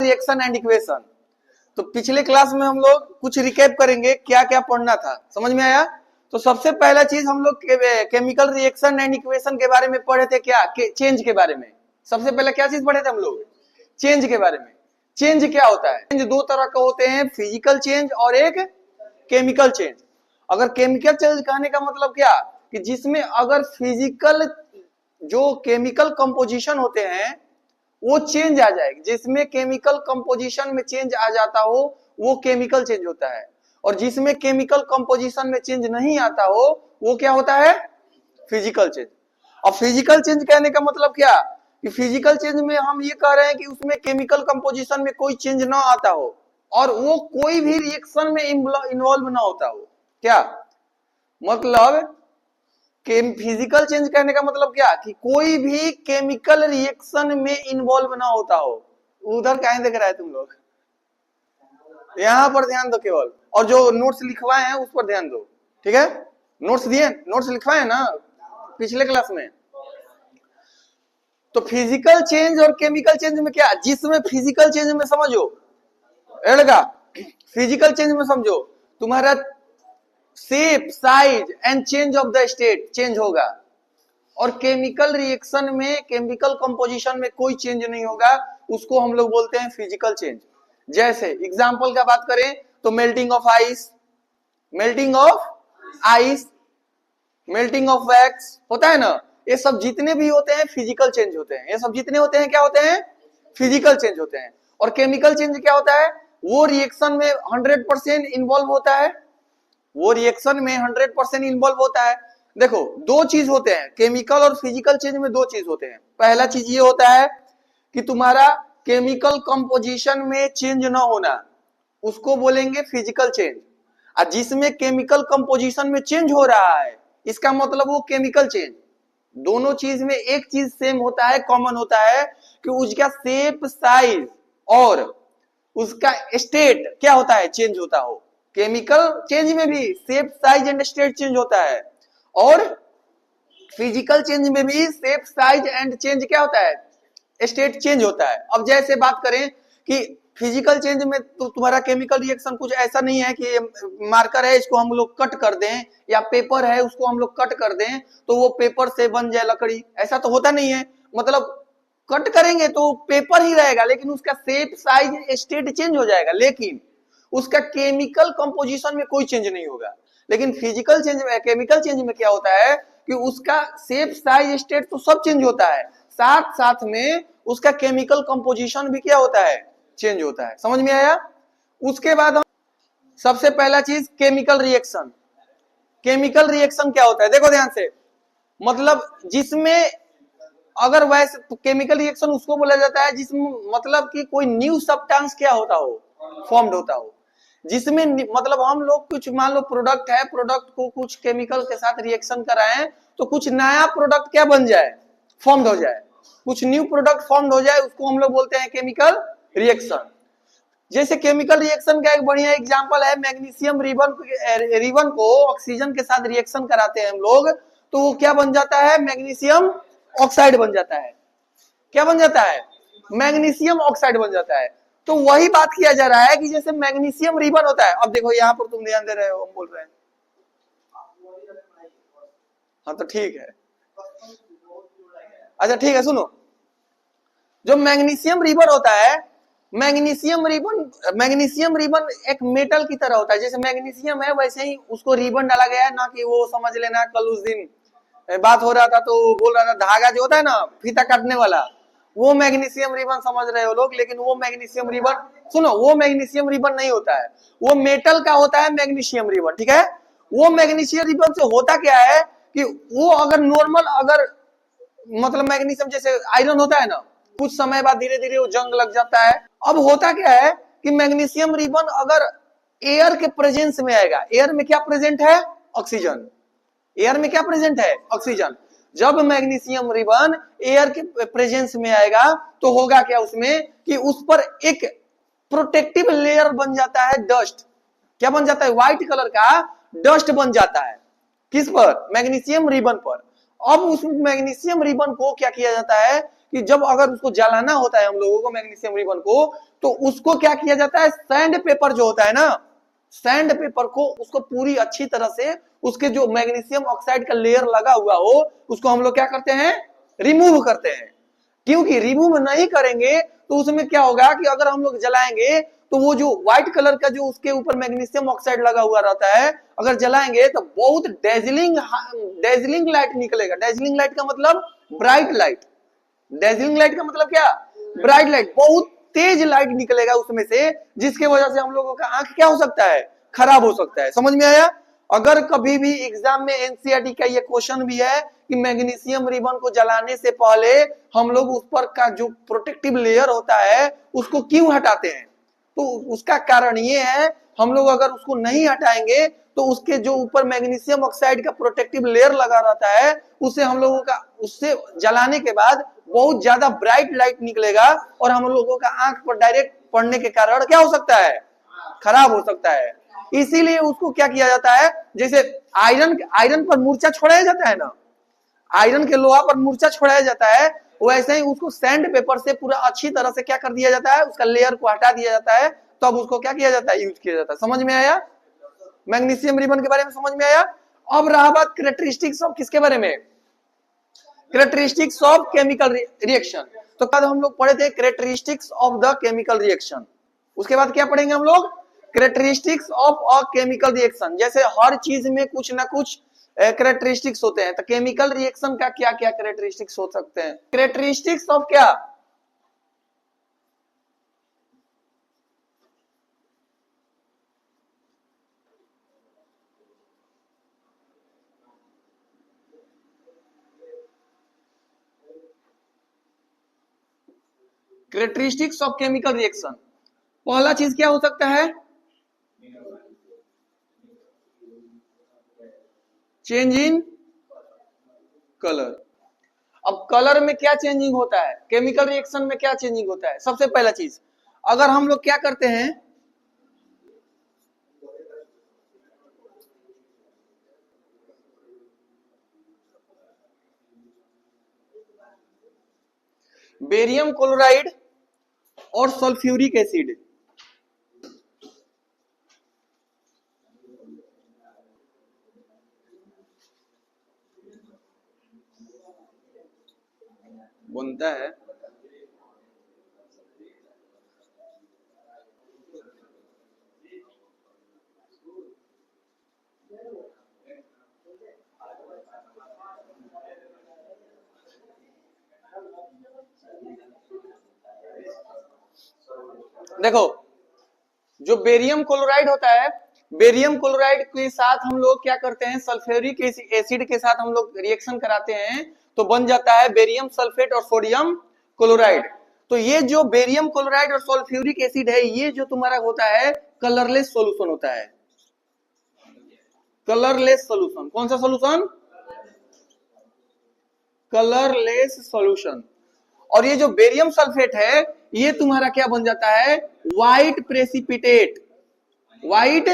Reaction and equation. तो पिछले class में हम लोग कुछ रिकैप करेंगे, क्या क्या पढ़ना था, समझ में आया? तो सबसे पहला चीज हम लोग केमिकल रिएक्शन एंड इक्वेशन के बारे में पढ़े थे, क्या चेंज के बारे में। सबसे पहले क्या चीज पढ़े थे हम लोग? चेंज के बारे में। चेंज क्या होता है? चेंज दो तरह का होते हैं, फिजिकल चेंज और एक केमिकल चेंज। अगर केमिकल चेंज कहने का मतलब क्या कि जिसमें अगर फिजिकल जो केमिकल कंपोजिशन होते हैं वो चेंज आ जाएगी, जिसमें केमिकल कंपोजिशन में चेंज आ जाता हो वो केमिकल चेंज होता है, और जिसमें केमिकल कंपोजिशन में चेंज नहीं आता हो वो क्या होता है? Physical change. अब फिजिकल चेंज कहने का मतलब क्या कि फिजिकल चेंज में हम ये कह रहे हैं कि उसमें केमिकल कंपोजिशन में कोई चेंज ना आता हो और वो कोई भी रिएक्शन में इन्वॉल्व ना होता हो। क्या मतलब फिजिकल चेंज कहने का मतलब क्या कि कोई भी केमिकल रिएक्शन में इन्वॉल्व ना होता हो। उधर कहीं देख रहा है तुम लोग? यहां पर ध्यान दो केवल, और जो नोट्स लिखवाए हैं उस पर ध्यान दो, ठीक है? नोट्स दिए, नोट्स लिखवाए ना पिछले क्लास में। तो फिजिकल चेंज और केमिकल चेंज में क्या, जिसमें फिजिकल चेंज में समझो लगा, फिजिकल चेंज में समझो तुम्हारा shape, size and change of the state change होगा, और केमिकल रिएक्शन में केमिकल कंपोजिशन में कोई चेंज नहीं होगा, उसको हम लोग बोलते हैं फिजिकल चेंज। जैसे एग्जांपल का बात करें तो melting of ice, melting of ice, melting of wax होता है ना, ये सब जितने भी होते हैं फिजिकल चेंज होते हैं। ये सब जितने होते हैं क्या होते हैं? फिजिकल चेंज होते हैं। और केमिकल चेंज क्या होता है? वो रिएक्शन में 100% इन्वॉल्व होता है, वो रिएक्शन में 100% इन्वॉल्व होता है। देखो दो चीज होते हैं केमिकल और फिजिकल चेंज में, दो चीज होते हैं। पहला चीज ये होता है कि तुम्हारा केमिकल कंपोजिशन में चेंज ना होना, उसको बोलेंगे फिजिकल चेंज। और जिसमें केमिकल कंपोजिशन में चेंज हो रहा है इसका मतलब वो केमिकल चेंज। दोनों चीज में एक चीज सेम होता है, कॉमन होता है कि उसका शेप, साइज और उसका स्टेट क्या होता है? चेंज होता हो। केमिकल चेंज में भी shape, size and state change होता है, और फिजिकल चेंज में भी शेप, साइज एंड चेंज क्या होता है? स्टेट चेंज होता है। अब जैसे बात करें कि फिजिकल चेंज में तो तुम्हारा केमिकल रिएक्शन कुछ ऐसा नहीं है कि मार्कर है इसको हम लोग कट कर दें, या पेपर है उसको हम लोग कट कर दें तो वो पेपर से बन जाए लकड़ी, ऐसा तो होता नहीं है। मतलब कट करेंगे तो पेपर ही रहेगा लेकिन उसका शेप, साइज, स्टेट चेंज हो जाएगा, लेकिन उसका केमिकल कंपोजिशन में कोई चेंज नहीं होगा। लेकिन फिजिकल चेंज में, केमिकल चेंज में क्या होता है कि उसका शेप, साइज, स्टेट तो सब चेंज होता है, साथ साथ में उसका केमिकल कंपोजिशन भी क्या होता है? चेंज होता है। समझ में आया? उसके बाद हम सबसे पहला चीज केमिकल रिएक्शन। केमिकल रिएक्शन क्या होता है देखो ध्यान से, मतलब जिसमें अगर वैसे तो केमिकल रिएक्शन उसको बोला जाता है जिसमें मतलब कि कोई न्यू सब्सटेंस क्या होता हो? फॉर्म्ड होता हो। जिसमें मतलब हम लोग कुछ मान लो प्रोडक्ट है, प्रोडक्ट को कुछ केमिकल के साथ रिएक्शन कराएं तो कुछ नया प्रोडक्ट क्या बन जाए? फॉर्म्ड हो जाए, कुछ न्यू प्रोडक्ट फॉर्म्ड हो जाए, उसको हम लोग बोलते हैं केमिकल रिएक्शन। जैसे केमिकल रिएक्शन का एक बढ़िया एग्जांपल है मैग्नीशियम रिबन, रिबन को ऑक्सीजन के साथ रिएक्शन कराते हैं हम लोग तो वो क्या बन जाता है? मैग्नीशियम ऑक्साइड बन जाता है। क्या बन जाता है? मैग्नीशियम ऑक्साइड बन जाता है। तो वही बात किया जा रहा है कि जैसे मैग्नीशियम रिबन होता है, अब देखो यहां पर तुम ध्यान दे रहे हो, हम बोल रहे हैं, हाँ तो ठीक है, अच्छा ठीक है सुनो, जो मैग्नीशियम रिबन होता है, मैग्नीशियम रिबन एक मेटल की तरह होता है। जैसे मैग्नीशियम है वैसे ही उसको रिबन डाला गया है, ना कि वो समझ लेना कल उस दिन बात हो रहा था तो बोल रहा था धागा जो होता है ना फीता काटने वाला, वो मैग्नीशियम रिबन समझ रहे हो लोग, लेकिन वो मैग्नीशियम रिबन, सुनो, वो मैग्नीशियम रिबन नहीं होता है, वो मेटल का होता है मैग्नीशियम रिबन, ठीक है? वो मैग्नीशियम रिबन से होता क्या है कि वो अगर नॉर्मल, अगर मतलब मैग्नीशियम जैसे आयरन होता है ना, कुछ समय बाद धीरे धीरे वो जंग लग जाता है। अब होता क्या है कि मैग्नीशियम रिबन अगर एयर के प्रेजेंस में आएगा, एयर में क्या प्रेजेंट है? ऑक्सीजन। एयर में क्या प्रेजेंट है? ऑक्सीजन। जब मैग्नीशियम रिबन एयर के प्रेजेंस में आएगा तो होगा क्या उसमें कि उस पर एक प्रोटेक्टिव लेयर बन जाता है, डस्ट। क्या बन जाता है? व्हाइट कलर का डस्ट बन जाता है। किस पर? मैग्नीशियम रिबन पर। अब उस मैग्नीशियम रिबन को क्या किया जाता है कि जब अगर उसको जलाना होता है हम लोगों को मैग्नीशियम रिबन को, तो उसको क्या किया जाता है, सैंड पेपर जो होता है ना, सैंड पेपर को उसको पूरी अच्छी तरह से उसके जो मैग्नीशियम ऑक्साइड का लेयर लगा हुआ हो उसको हम लोग क्या करते हैं, रिमूव करते हैं। क्योंकि रिमूव नहीं करेंगे तो उसमें क्या होगा कि अगर हम लोग जलाएंगे तो वो जो व्हाइट कलर का जो उसके ऊपर मैग्नीशियम ऑक्साइड लगा हुआ रहता है, अगर जलाएंगे तो बहुत डेजलिंग लाइट निकलेगा। डेजलिंग लाइट का मतलब ब्राइट लाइट, डेजलिंग लाइट का मतलब क्या, ब्राइट लाइट, बहुत तेज लाइट निकलेगा उसमें से, जिसके वजह से हम लोगों का आंख क्या हो सकता है, खराब हो सकता है। समझ में आया? अगर कभी भी एग्जाम में एनसीईआरटी का ये क्वेश्चन भी है कि मैग्नीशियम रिबन को जलाने से पहले हम लोग उस पर का जो प्रोटेक्टिव लेयर होता है उसको क्यों हटाते हैं, तो उसका कारण ये है, हम लोग अगर उसको नहीं हटाएंगे तो उसके जो ऊपर मैग्नीशियम ऑक्साइड का प्रोटेक्टिव लेयर लगा रहता है उससे हम लोगों का, उससे जलाने के बाद बहुत ज्यादा ब्राइट लाइट निकलेगा और हम लोगों का आंख पर डायरेक्ट पड़ने के कारण क्या हो सकता है, खराब हो सकता है। इसीलिए उसको क्या किया जाता है, जैसे आयरन पर मूर्छा छोड़ाया जाता है ना, आयरन के लोहा पर मूर्छा छोड़ाया जाता है, वैसे ही उसको सैंड पेपर से पूरा अच्छी तरह से क्या कर दिया जाता है, उसका लेयर को हटा दिया जाता है, तब तो उसको क्या किया जाता है, यूज किया जाता है। समझ में आया? मैग्नीशियम रिबन के बारे में समझ में आया? अब रहा बात कैरेक्टरिस्टिक्स ऑफ किसके बारे में, कैरेक्टरिस्टिक्स ऑफ केमिकल रिएक्शन। तो कल हम लोग पढ़े थे characteristics of the chemical reaction, उसके बाद क्या पढ़ेंगे हम लोग, characteristics of a chemical reaction. जैसे हर चीज में कुछ ना कुछ कैरेक्टरिस्टिक्स होते हैं, तो केमिकल रिएक्शन का क्या क्या कैरेक्टरिस्टिक्स हो सकते हैं, कैरेक्टरिस्टिक्स ऑफ क्या, कैरेक्टरिस्टिक्स ऑफ केमिकल रिएक्शन। पहला चीज क्या हो सकता है, चेंज इन कलर। अब कलर में क्या चेंजिंग होता है, केमिकल रिएक्शन में क्या चेंजिंग होता है, सबसे पहला चीज, अगर हम लोग क्या करते हैं, बेरियम क्लोराइड और सल्फ्यूरिक एसिड, बनता है, देखो जो बेरियम क्लोराइड होता है, बेरियम क्लोराइड के साथ हम लोग क्या करते हैं, सल्फ्यूरिक एसिड के साथ हम लोग रिएक्शन कराते हैं तो बन जाता है बेरियम सल्फेट और सोडियम क्लोराइड। तो ये जो बेरियम क्लोराइड और सल्फ्यूरिक एसिड है, ये जो तुम्हारा होता है कलरलेस सॉल्यूशन होता है, कलरलेस सॉल्यूशन। कौन सा सॉल्यूशन, कलरलेस सॉल्यूशन। और ये जो बेरियम सल्फेट है ये तुम्हारा क्या बन जाता है, व्हाइट प्रेसिपिटेट, व्हाइट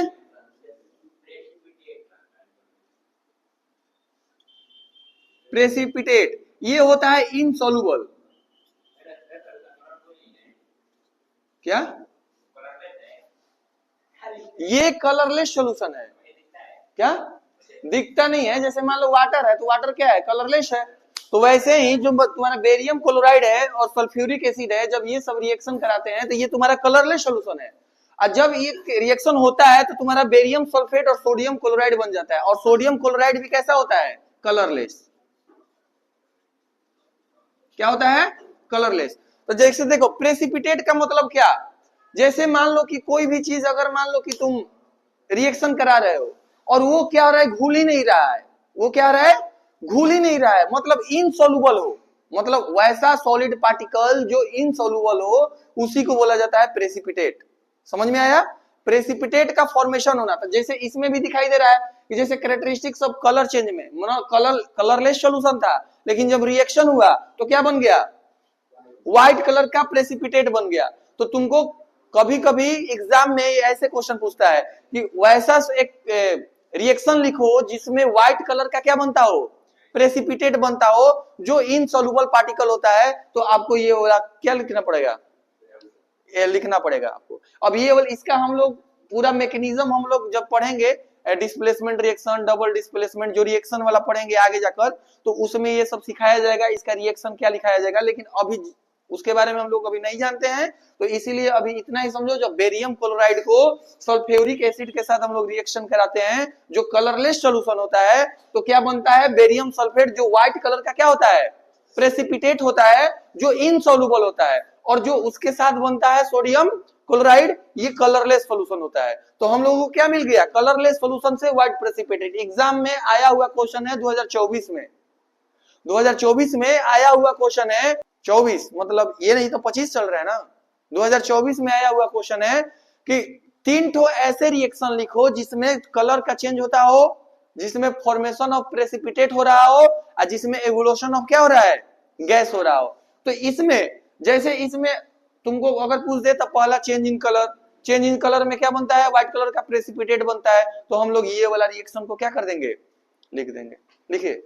प्रेसिपिटेट, ये होता है इनसॉल्युबल, क्या, ये कलरलेस सॉल्यूशन है, क्या दिखता नहीं है, जैसे मान लो वाटर है तो वाटर क्या है, कलरलेस है। तो वैसे ही जो तुम्हारा बेरियम क्लोराइड है और सल्फ्यूरिक एसिड है, जब ये सब रिएक्शन कराते हैं तो ये तुम्हारा कलरलेस सॉल्यूशन है, और जब ये रिएक्शन होता है तो तुम्हारा बेरियम सल्फेट और सोडियम क्लोराइड बन जाता है, और सोडियम क्लोराइड भी कैसा होता है, कलरलेस, क्या होता है, कलरलेस। तो जैसे देखो प्रेसिपिटेट का मतलब क्या, जैसे मान लो कि कोई भी चीज, अगर मान लो कि तुम रिएक्शन करा रहे हो और वो क्या हो रहा है, घुल ही नहीं रहा है, वो क्या हो रहा है, घुल ही नहीं रहा है, मतलब इनसॉल्युबल हो, मतलब वैसा सॉलिड पार्टिकल जो इनसॉल्युबल हो उसी को बोला जाता है प्रेसिपिटेट। समझ में आया? प्रेसिपिटेट का फॉर्मेशन होना था, जैसे इसमें भी दिखाई दे रहा है कि जैसे कैरेक्टरिस्टिक्स ऑफ कलर चेंज में कलरलेस सॉल्यूशन था, लेकिन जब रिएक्शन हुआ तो क्या बन गया, व्हाइट कलर का प्रेसिपिटेट बन गया। तो तुमको कभी कभी एग्जाम में ऐसे क्वेश्चन पूछता है कि वैसा एक रिएक्शन लिखो जिसमें व्हाइट कलर का क्या बनता हो, प्रेसिपिटेट बनता हो जो इनसॉल्युबल पार्टिकल होता है, तो आपको ये वाला क्या लिखना पड़ेगा, ये लिखना पड़ेगा आपको। अब ये वाला इसका हम लोग पूरा मैकेनिज्म हम लोग जब पढ़ेंगे, डिस्प्लेसमेंट रिएक्शन, डबल डिस्प्लेसमेंट, जो रिएक्शन वाला पढ़ेंगे आगे जाकर, तो उसमें ये सब सिखाया जाएगा, इसका रिएक्शन क्या लिखाया जाएगा। लेकिन अभी उसके बारे में हम लोग अभी नहीं जानते हैं, तो इसीलिए अभी इतना ही समझो, जब बेरियम क्लोराइड को सल्फ्यूरिक एसिड के साथ हम लोग रिएक्शन कराते हैं, जो कलरलेस सोल्यूशन होता है, तो क्या बनता है, बेरियम सल्फेट, जो व्हाइट कलर का क्या होता है, प्रेसिपिटेट होता है, जो इनसॉल्युबल होता है, और जो उसके साथ बनता है सोडियम क्लोराइड, ये कलरलेस सोल्यूशन होता है। तो हम लोगों को क्या मिल गया, कलरलेस सोल्यूशन से व्हाइट प्रेसिपिटेट। एग्जाम में आया हुआ क्वेश्चन है 2024 में, 2024 में आया हुआ क्वेश्चन है, 24 मतलब ये नहीं तो 25 चल रहा है ना, 2024 में आया हुआ क्वेश्चन है कि 3 ठो ऐसे रिएक्शन लिखो जिसमें कलर का चेंज होता हो, जिसमें फॉर्मेशन ऑफ प्रेसिपिटेट हो रहा हो, और जिसमें एवोल्यूशन ऑफ क्या हो रहा है, गैस हो रहा हो। तो इसमें जैसे इसमें तुमको अगर पूछ दे तो पहला change in colour, change in colour में क्या बनता है, व्हाइट कलर का प्रेसिपिटेट बनता है, तो हम लोग ये वाला रिएक्शन को क्या कर देंगे, लिख देंगे। लिखिए,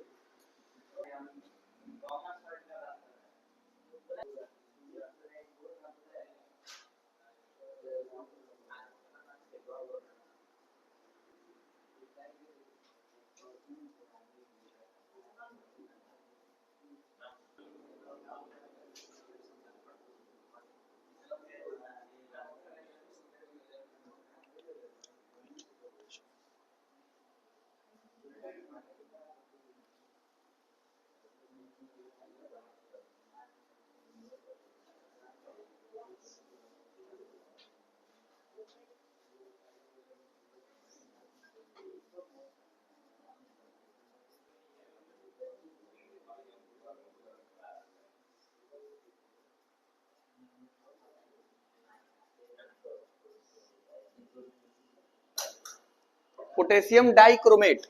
पोटेशियम डाइक्रोमेट।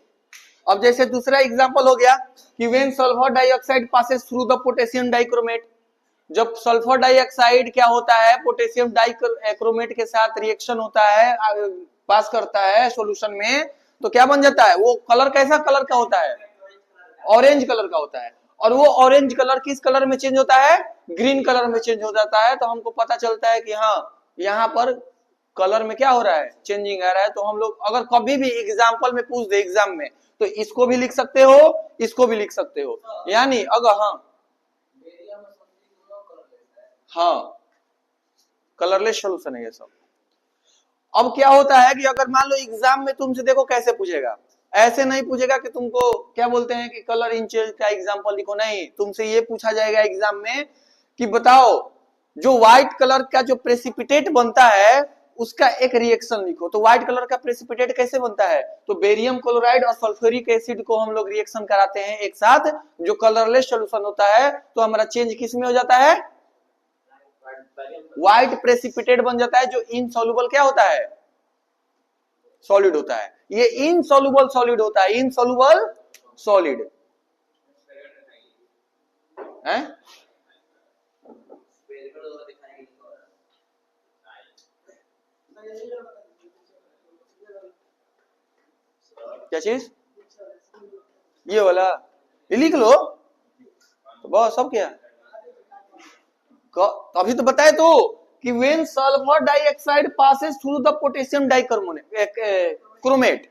अब जैसे दूसरा एग्जांपल हो गया कि when sulphur dioxide passes through the potassium dichromate, जब सल्फर डाइऑक्साइड क्या होता है, पोटेशियम डाइक्रोमेट के साथ रिएक्शन होता है, पास करता है सॉल्यूशन में, तो क्या बन जाता है, वो कलर कैसा कलर का होता है, ऑरेंज कलर का होता है। और वो ऑरेंज कलर किस कलर में चेंज होता है, ग्रीन कलर में चेंज हो जाता है। तो हमको पता चलता है कि हाँ, यहाँ पर कलर में क्या हो रहा है, चेंजिंग आ रहा है। तो हम लोग अगर कभी भी एग्जाम्पल में पूछ दे एग्जाम में, तो इसको भी लिख सकते हो, इसको भी लिख सकते हो। यानी अगर हाँ कलरलेस सोल्यूशन है ये सब। अब क्या होता है कि अगर मान लो एग्जाम में तुमसे देखो कैसे पूछेगा, ऐसे नहीं पूछेगा कि तुमको क्या बोलते हैं कि कलर इंचेंज का एग्जांपल लिखो, नहीं, तुमसे ये पूछा जाएगा एग्जाम में कि बताओ जो व्हाइट कलर का जो प्रेसिपिटेट बनता है उसका एक रिएक्शन लिखो। तो व्हाइट कलर का प्रेसिपिटेट कैसे बनता है, तो बेरियम क्लोराइड और सल्फ्यूरिक एसिड को हम लोग रिएक्शन कराते हैं एक साथ, जो कलरलेस सोल्यूशन होता है, तो हमारा चेंज किस में हो जाता है, व्हाइट प्रेसिपिटेट बन जाता है, जो इनसॉल्युबल क्या होता है, सॉलिड होता है। ये इनसॉल्युबल सॉलिड होता है, इनसॉल्युबल सॉलिड है। क्या चीज, ये वाला ये लिख लो तो बस सब क्या, तो अभी तो बताए तो कि when sulphur dioxide passes through the potassium dichromate,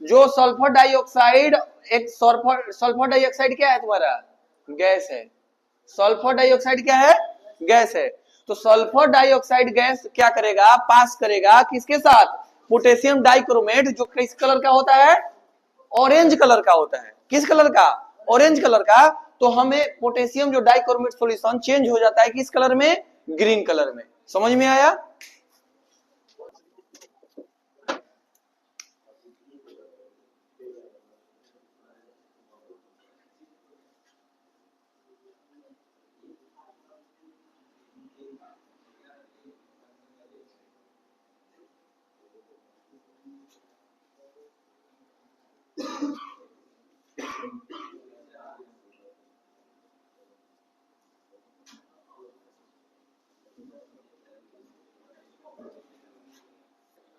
जो सल्फर डाइऑक्साइड, एक सल्फर डाइऑक्साइड क्या है तुम्हारा, गैस है। सल्फर डाइऑक्साइड क्या है, गैस है। तो सल्फर डाइऑक्साइड गैस क्या करेगा, पास करेगा किसके साथ, पोटेशियम डाइक्रोमेट, जो किस कलर का होता है, ऑरेंज कलर का होता है। किस कलर का, ऑरेंज कलर का। तो हमें पोटेशियम जो डाइक्रोमेट सॉल्यूशन चेंज हो जाता है किस कलर में, ग्रीन कलर में। समझ में आया।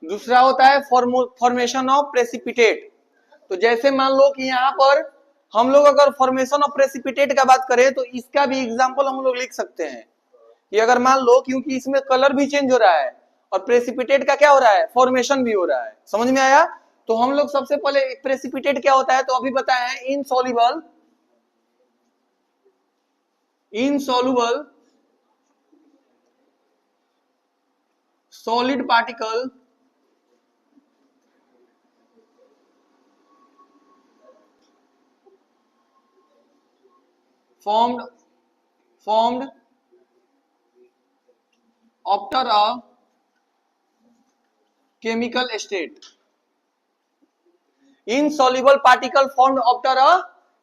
दूसरा होता है फॉर्मेशन ऑफ प्रेसिपिटेट। तो जैसे मान लो कि यहाँ पर हम लोग अगर फॉर्मेशन ऑफ प्रेसिपिटेट का बात करें तो इसका भी एग्जांपल हम लोग लिख सकते हैं कि अगर मान लो, क्योंकि इसमें कलर भी चेंज हो रहा है और प्रेसिपिटेट का क्या हो रहा है, फॉर्मेशन भी हो रहा है। समझ में आया? तो हम लोग सबसे पहले प्रेसिपिटेट क्या होता है तो अभी बताए हैं, insoluble solid particle formed after a chemical state. Insoluble particle formed after a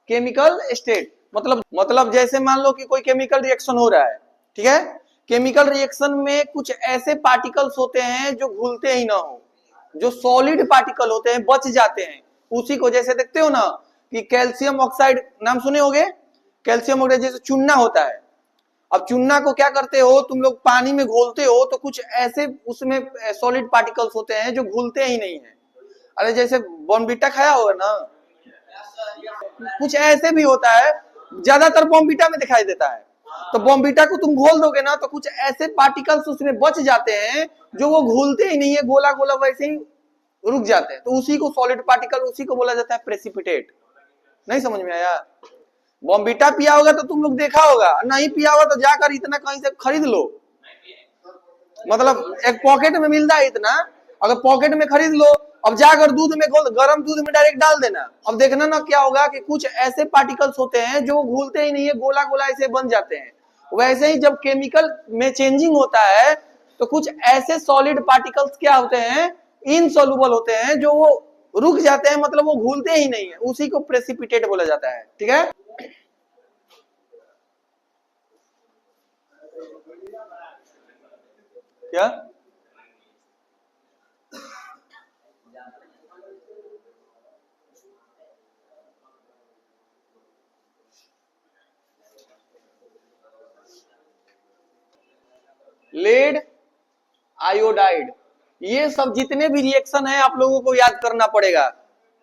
chemical state, मतलब जैसे मान लो कि कोई केमिकल रिएक्शन हो रहा है, ठीक है, केमिकल रिएक्शन में कुछ ऐसे पार्टिकल्स होते हैं जो घुलते ही ना हो, जो सॉलिड पार्टिकल होते हैं बच जाते हैं। उसी को जैसे देखते हो ना कि कैल्शियम ऑक्साइड नाम सुने होगे, कैल्शियम ऑक्साइड जैसे चूना होता है। अब चूना को क्या करते हो तुम लोग, पानी में घोलते हो तो कुछ ऐसे उसमें सॉलिड पार्टिकल्स होते हैं जो घुलते ही नहीं है। अरे जैसे बॉर्नविटा खाया होगा ना, कुछ ऐसे भी होता है, ज्यादातर बॉर्नविटा में दिखाई देता है। तो बॉर्नविटा को तुम घोल दोगे ना तो कुछ ऐसे पार्टिकल्स उसमें बच जाते हैं जो वो घुलते ही नहीं है, गोला गोला वैसे ही रुक जाते हैं। तो उसी को सॉलिड पार्टिकल, उसी को बोला जाता है प्रेसिपिटेट। नहीं समझ में आया? बॉर्नविटा पिया होगा तो तुम लोग देखा होगा, नहीं पिया होगा तो जाकर इतना कहीं से खरीद लो, मतलब एक पॉकेट में मिलता है इतना, अगर पॉकेट में खरीद लो, अब जाकर दूध में गर्म दूध में डायरेक्ट डाल देना। अब देखना ना क्या होगा कि कुछ ऐसे पार्टिकल्स होते हैं जो घुलते ही नहीं है, गोला गोला ऐसे बन जाते हैं। वैसे ही जब केमिकल में चेंजिंग होता है तो कुछ ऐसे सॉलिड पार्टिकल्स क्या होते हैं, इनसॉल्युबल होते हैं, जो वो रुक जाते हैं, मतलब वो घुलते ही नहीं है, उसी को प्रेसिपिटेट बोला जाता है। ठीक है, क्या लेड आयोडाइड, ये सब जितने भी रिएक्शन है आप लोगों को याद करना पड़ेगा।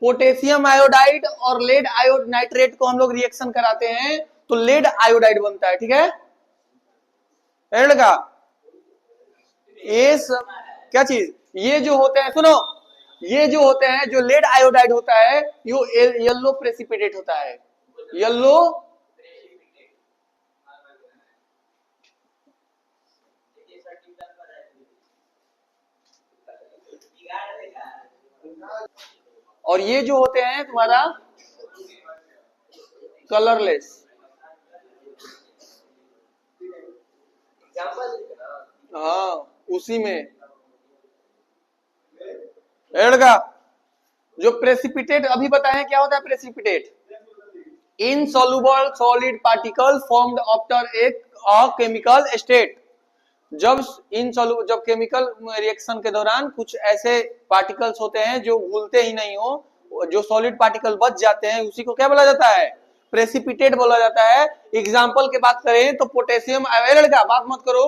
पोटेशियम आयोडाइड और लेड आयोड नाइट्रेट को हम लोग रिएक्शन कराते हैं तो लेड आयोडाइड बनता है। ठीक है, लड़का ये सब क्या चीज, ये जो होते हैं, सुनो, ये जो होते हैं, जो लेड आयोडाइड होता है ये येलो प्रेसिपिटेट होता है, येलो और ये जो होते हैं तुम्हारा कलरलेस। हाँ उसी में लड़का जो प्रेसिपिटेट अभी बताए क्या होता है precipitate, insoluble solid particle formed after a chemical state. जब केमिकल रिएक्शन के दौरान कुछ ऐसे पार्टिकल्स होते हैं जो घुलते ही नहीं हो, जो सॉलिड पार्टिकल बच जाते हैं, उसी को क्या बोला जाता है, प्रेसिपिटेट बोला जाता है। एग्जांपल की बात करें तो पोटेशियम आयोडाइड का बात मत करो,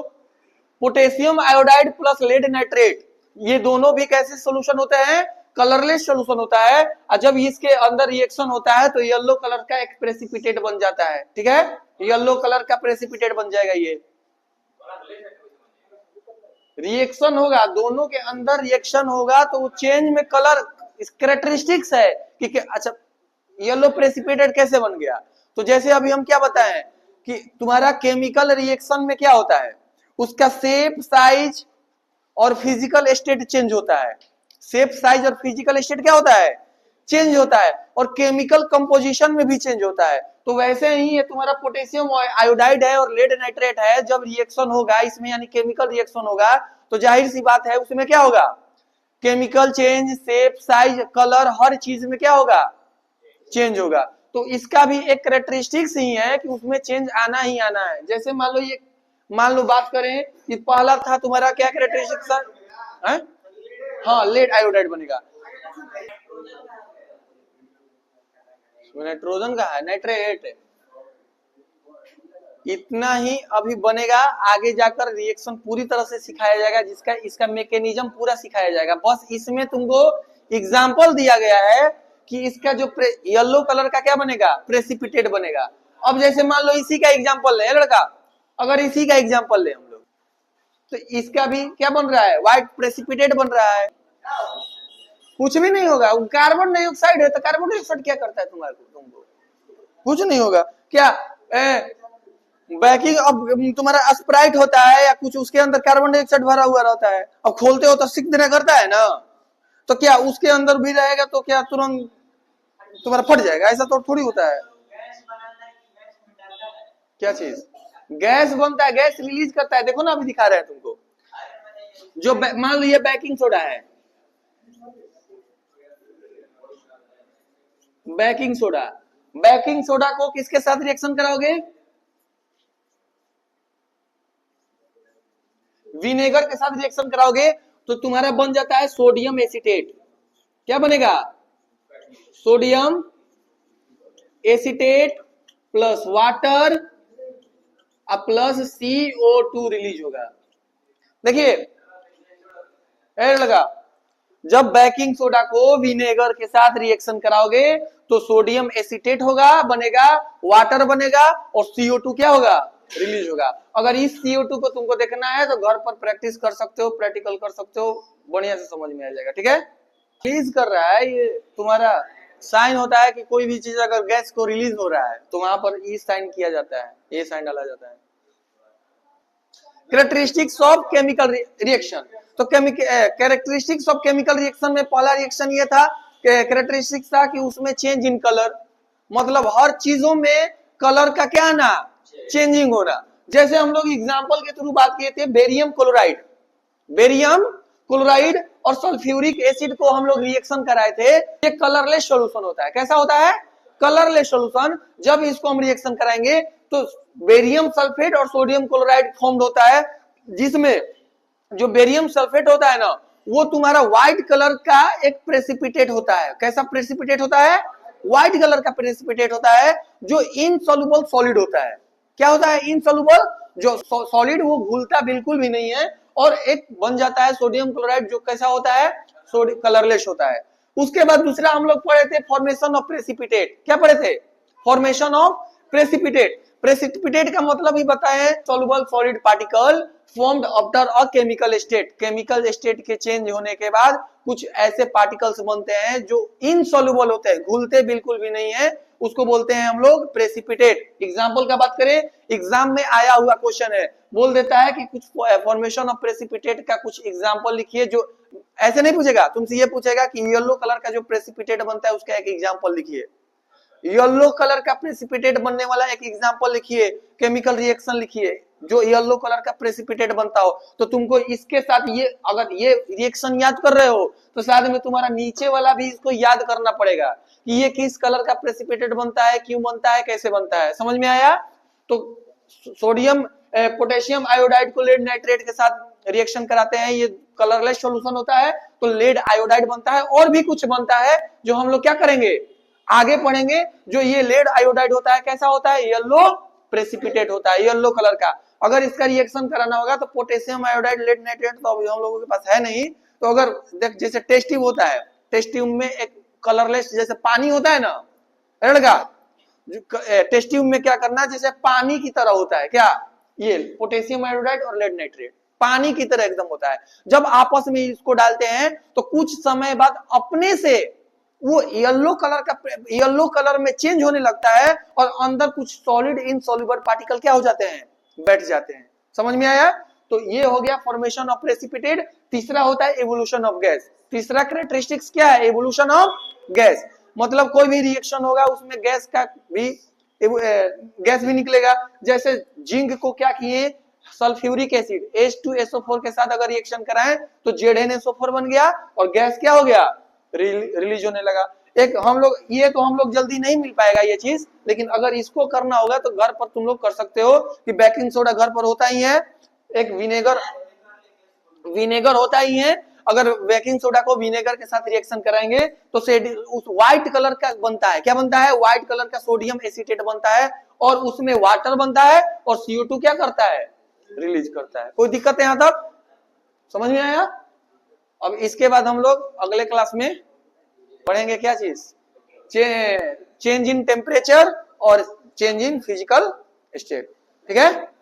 potassium iodide plus lead nitrate, ये दोनों भी कैसे सोल्यूशन होते हैं, कलरलेस सोल्यूशन होता है। और जब इसके अंदर रिएक्शन होता है तो येलो कलर का एक प्रेसिपिटेट बन जाता है। ठीक है, येलो कलर का प्रेसिपिटेट बन जाएगा। ये रिएक्शन होगा, दोनों के अंदर रिएक्शन होगा तो वो चेंज में कलर कैरेक्टरिस्टिक्स है कि अच्छा येलो प्रेसिपिटेट कैसे बन गया। तो जैसे अभी हम क्या बताएं कि तुम्हारा केमिकल रिएक्शन में क्या होता है, उसका शेप साइज और फिजिकल स्टेट चेंज होता है। शेप साइज और फिजिकल स्टेट क्या होता है, चेंज होता है, और केमिकल कंपोजिशन में भी चेंज होता है। तो वैसे ही ये तुम्हारा पोटेशियम आयोडाइड है और लेड नाइट्रेट है, जब रिएक्शन होगा इसमें यानी केमिकल रिएक्शन होगा तो जाहिर सी बात है उसमें क्या होगा, chemical change, shape size colour हर चीज में क्या होगा, चेंज होगा। तो इसका भी एक कैरेक्टरिस्टिक्स ही है कि उसमें चेंज आना ही आना है। जैसे मान लो बात करें कि पहला था तुम्हारा क्या कैरेक्टरिस्टिक्स है, हाँ लेड आयोडाइड बनेगा, नाइट्रोजन का है नाइट्रेट, इतना ही अभी बनेगा। आगे जाकर रिएक्शन पूरी तरह से सिखाया जाएगा, जिसका इसका मैकेनिज्म पूरा सिखाया जाएगा। बस इसमें तुमको एग्जांपल दिया गया है कि इसका जो येलो कलर का क्या बनेगा, प्रेसिपिटेट बनेगा। अब जैसे मान लो इसी का एग्जांपल ले लड़का, अगर इसी का एग्जांपल ले हम लोग, तो इसका भी क्या बन रहा है, व्हाइट प्रेसिपिटेट बन रहा है। कुछ भी नहीं होगा, कार्बन डाइऑक्साइड है, तो कार्बन डाइऑक्साइड क्या करता है तुम्हारे को, तुमको कुछ नहीं होगा क्या। बैकिंग अब तुम्हारा स्प्राइट होता है या कुछ, उसके अंदर कार्बन डाइऑक्साइड भरा हुआ रहता है, अब खोलते हो तो सिक देना करता है ना, तो क्या उसके अंदर भी रहेगा तो क्या तुरंत तुम्हारा फट जाएगा, ऐसा तो थोड़ी होता है। क्या चीज, गैस बनता है, गैस रिलीज करता है, देखो ना अभी दिखा रहे हैं तुमको। जो मान लो ये बेकिंग सोडा है, बेकिंग सोडा, बेकिंग सोडा को किसके साथ रिएक्शन कराओगे, विनेगर के साथ रिएक्शन कराओगे तो तुम्हारा बन जाता है सोडियम एसीटेट। क्या बनेगा, sodium acetate plus water plus CO2 release होगा। देखिए लगा, जब बेकिंग सोडा को विनेगर के साथ रिएक्शन कराओगे तो सोडियम एसीटेट होगा, बनेगा, वाटर बनेगा और CO2 क्या होगा, रिलीज होगा। अगर इस CO2 को तुमको देखना है तो घर पर प्रैक्टिस कर सकते हो, प्रैक्टिकल कर सकते हो, बढ़िया से समझ में आ जाएगा। ठीक है, रिलीज कर रहा है, ये तुम्हारा साइन होता है कि कोई भी चीज अगर गैस को रिलीज हो रहा है तो वहां पर ई साइन किया जाता है, ये साइन डाला जाता है। कैरेक्टरिस्टिक्स ऑफ केमिकल रिएक्शन, तो कैरेक्टरिस्टिक्स ऑफ केमिकल रिएक्शन में पहला रिएक्शन ये था, कैरेक्टरिस्टिक्स था कि उसमें चेंज इन कलर, मतलब हर चीजों में कलर का क्या ना, चेंजिंग होना। जैसे हम लोग एग्जांपल के थ्रू बात किए थे, बेरियम क्लोराइड, बेरियम क्लोराइड और सल्फ्यूरिक एसिड को हम लोग रिएक्शन कराए थे, ये कलरलेस सॉल्यूशन होता है। कैसा होता है, कलरलेस सॉल्यूशन। जब इसको हम रिएक्शन कराएंगे तो बेरियम सल्फेट और सोडियम क्लोराइड फॉर्म होता है, जिसमें जो बेरियम सल्फेट होता है ना, वो तुम्हारा व्हाइट कलर का एक प्रेसिपिटेट होता है। कैसा प्रेसिपिटेट होता है, व्हाइट कलर का प्रेसिपिटेट होता है, जो इनसॉल्युबल सॉलिड होता है। क्या होता है, इनसॉल्युबल, जो सॉलिड वो घुलता बिल्कुल भी नहीं है, और एक बन जाता है सोडियम क्लोराइड, जो कैसा होता है, कलरलेस होता है। उसके बाद दूसरा हम लोग पढ़े थे फॉर्मेशन ऑफ प्रेसिपिटेट। क्या पढ़े थे, फॉर्मेशन ऑफ प्रेसिपिटेट। प्रेसिपिटेट का मतलब ही बताए, soluble solid particle formed after a chemical state. Chemical state के चेंज होने के बाद कुछ ऐसे पार्टिकल्स बनते हैं जो इनसॉल्युबल होते हैं, घुलते बिल्कुल भी नहीं है, उसको बोलते हैं हम लोग प्रेसिपिटेट। एग्जांपल का बात करें, एग्जाम में आया हुआ क्वेश्चन है, बोल देता है कि कुछ फॉर्मेशन ऑफ प्रेसिपिटेट का कुछ एग्जांपल लिखिए। जो ऐसे नहीं पूछेगा, तुमसे ये पूछेगा कि येलो कलर का जो प्रेसिपिटेट बनता है उसका एक एग्जांपल लिखिए। येलो कलर का प्रेसिपिटेट बनने वाला एक एग्जांपल लिखिए, केमिकल रिएक्शन लिखिए जो येलो कलर का प्रेसिपिटेट बनता हो। तो तुमको इसके साथ ये, अगर ये रिएक्शन याद कर रहे हो तो शायद में तुम्हारा नीचे वाला भी इसको याद करना पड़ेगा कि ये किस कलर का प्रेसिपिटेट बनता है, क्यों बनता है, कैसे बनता है। समझ में आया। तो सोडियम पोटेशियम आयोडाइड को लेड नाइट्रेट के साथ रिएक्शन कराते हैं, ये कलरलेस सॉल्यूशन होता है, तो लेड आयोडाइड बनता है। और भी कुछ बनता है जो हम लोग क्या करेंगे, आगे पढ़ेंगे। जो ये लेड आयोडाइड होता है कैसा होता है, येलो प्रेसिपिटेट होता है, येलो कलर का। अगर इसका रिएक्शन कराना होगा तो पोटेशियम आयोडाइड लेड नाइट्रेट तो अभी हम लोगों के पास है नहीं, तो अगर देख जैसे टेस्ट ट्यूब होता है, टेस्ट ट्यूब में एक कलरलेस जैसे पानी होता है ना लड़का, टेस्ट ट्यूब में क्या करना, जैसे पानी की तरह होता है, क्या ये पोटेशियम आयोडाइड और लेड नाइट्रेट पानी की तरह एकदम होता है। जब आपस में इसको डालते हैं तो कुछ समय बाद अपने से वो येलो कलर में चेंज होने लगता है, और अंदर कुछ सॉलिड इनसॉल्युबल पार्टिकल क्या हो जाते हैं, बैठ जाते हैं। समझ में आया। तो ये हो गया फॉर्मेशन ऑफ प्रेसिपिटेट। तीसरा होता है एवोल्यूशन ऑफ गैस। तीसरा कैरेक्टरिस्टिक्स क्या है, एवोल्यूशन ऑफ गैस। मतलब कोई भी रिएक्शन होगा उसमें गैस भी निकलेगा। जैसे जिंक को क्या किए, सल्फ्यूरिक एसिड H2SO4 के साथ अगर रिएक्शन कराएं तो ZnSO4 बन गया और गैस क्या हो गया, रिलीज होने लगा। एक हम लोग, ये तो हम लोग जल्दी नहीं मिल पाएगा ये चीज, लेकिन अगर इसको करना होगा तो घर पर तुम लोग कर सकते हो कि बेकिंग सोडा घर पर होता ही है, एक विनेगर होता ही है। अगर बेकिंग सोडा को विनेगर के साथ रिएक्शन कराएंगे तो उस व्हाइट कलर का बनता है, क्या बनता है, व्हाइट कलर का सोडियम एसीटेट बनता है, और उसमें वाटर बनता है, और CO2 क्या करता है, रिलीज करता है। कोई दिक्कत है यहां तक, समझ में आया। अब इसके बाद हम लोग अगले क्लास में पढ़ेंगे क्या चीज, चेंज इन टेम्परेचर और चेंज इन फिजिकल स्टेट। ठीक है।